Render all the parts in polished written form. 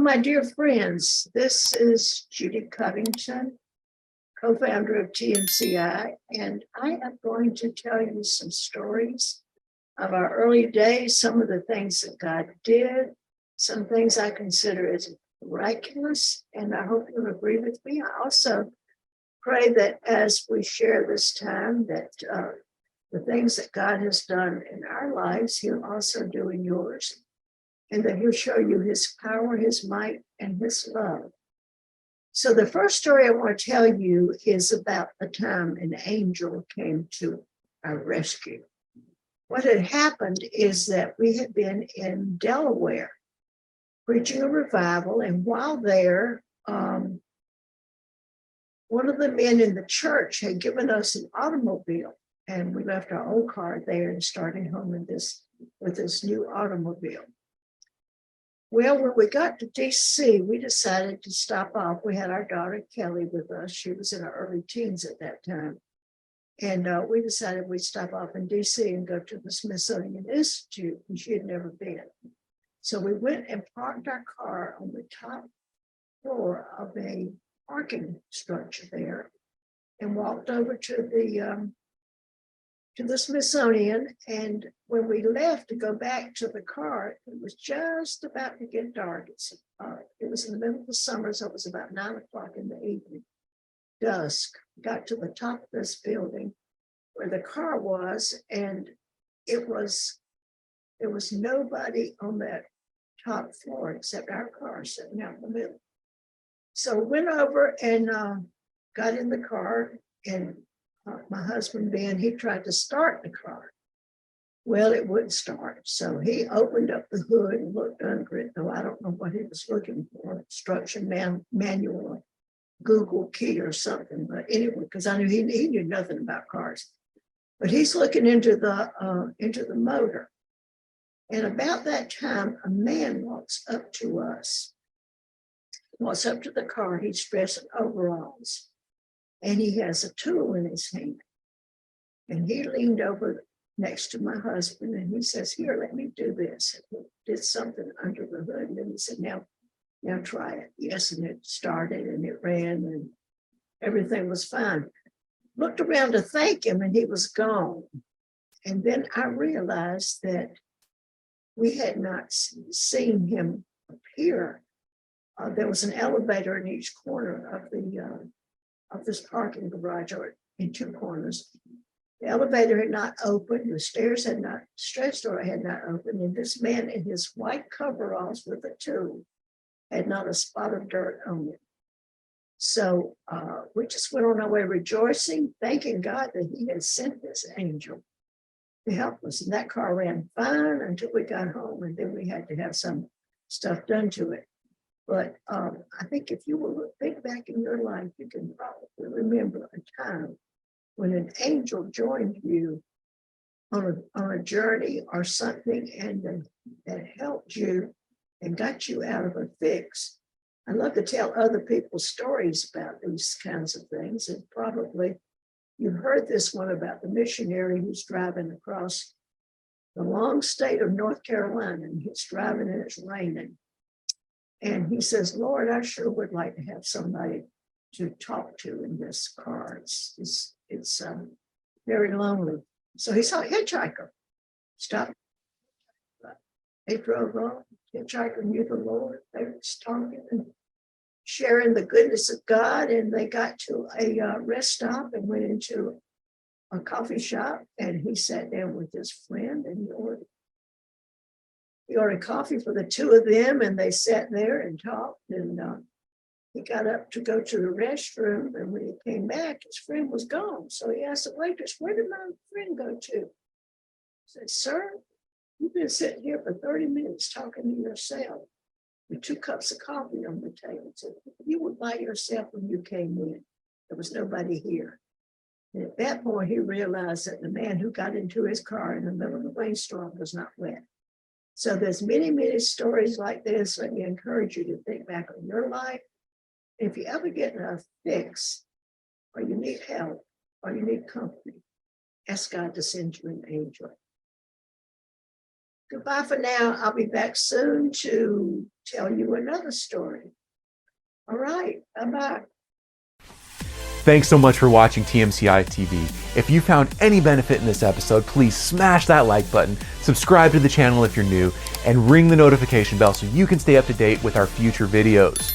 my dear friends, this is Judy Covington, co-founder of TMCI, and I am going to tell you some stories of our early days, some of the things that God did, some things I consider as miraculous, and I hope you'll agree with me. I also pray that as we share this time, that the things that God has done in our lives, He'll also do in yours, and that He'll show you His power, His might, and His love. So the first story I want to tell you is about the time an angel came to our rescue. What had happened is that we had been in Delaware preaching a revival, and while there, one of the men in the church had given us an automobile, and we left our old car there and started home with this new automobile. Well, when we got to DC, we decided to stop off. We had our daughter Kelly with us. She was in her early teens at that time. And we decided we'd stop off in DC and go to the Smithsonian Institute, and she had never been. So we went and parked our car on the top floor of a parking structure there and walked over to the Smithsonian. And when we left to go back to the car, it was just about to get dark. It was in the middle of the summer, so it was about 9 o'clock in the evening, dusk. Got to the top of this building where the car was, and there was nobody on that top floor except our car sitting out in the middle. So went over and got in the car, and my husband, Ben, he tried to start the car. Well, it wouldn't start. So he opened up the hood and looked under it. Though I don't know what he was looking for, instruction manual, Google key or something. But anyway, because I knew he knew nothing about cars. But he's looking into the motor. And about that time, a man walks up to the car. He's dressed in overalls, and he has a tool in his hand. And he leaned over next to my husband, and he says, "Here, let me do this." And he did something under the hood, and then he said, now try it. Yes, and it started, and it ran, and everything was fine. Looked around to thank him, and he was gone. And then I realized that we had not seen him appear. There was an elevator in each corner of this parking garage, or in two corners. The elevator had not opened. The stairs door had not opened, and this man in his white coveralls with a tool had not a spot of dirt on it. So we just went on our way rejoicing, thanking God that He had sent this angel to help us. And that car ran fine until we got home, and then we had to have some stuff done to it. But I think if you will think back in your life, you can probably remember a time when an angel joined you on a journey or something, and that helped you and got you out of a fix. I love to tell other people's stories about these kinds of things, and probably you've heard this one about the missionary who's driving across the long state of North Carolina, and he's driving and it's raining. And he says, "Lord, I sure would like to have somebody to talk to in this car. It's very lonely." So he saw a hitchhiker. Stopped. They drove on. Hitchhiker knew the Lord. They were talking and sharing the goodness of God. And they got to a rest stop and went into a coffee shop. And he sat down with his friend, and he ordered coffee for the two of them. And they sat there and talked. And he got up to go to the restroom. And when he came back, his friend was gone. So he asked the waitress, "Where did my friend go to?" He said, "Sir, you've been sitting here for 30 minutes talking to yourself with 2 cups of coffee on the table. So you were by yourself when you came in. There was nobody here." And at that point, he realized that the man who got into his car in the middle of a rainstorm was not wet. So there's many, many stories like this. Let me encourage you to think back on your life. If you ever get in a fix, or you need help, or you need company, ask God to send you an angel. Goodbye for now. I'll be back soon to tell you another story. All right. Bye-bye. Thanks so much for watching TMCI TV. If you found any benefit in this episode, please smash that like button, subscribe to the channel if you're new, and ring the notification bell so you can stay up to date with our future videos.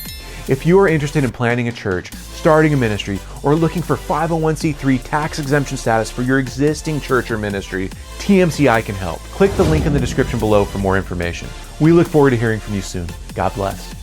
If you are interested in planning a church, starting a ministry, or looking for 501c3 tax exemption status for your existing church or ministry, TMCI can help. Click the link in the description below for more information. We look forward to hearing from you soon. God bless.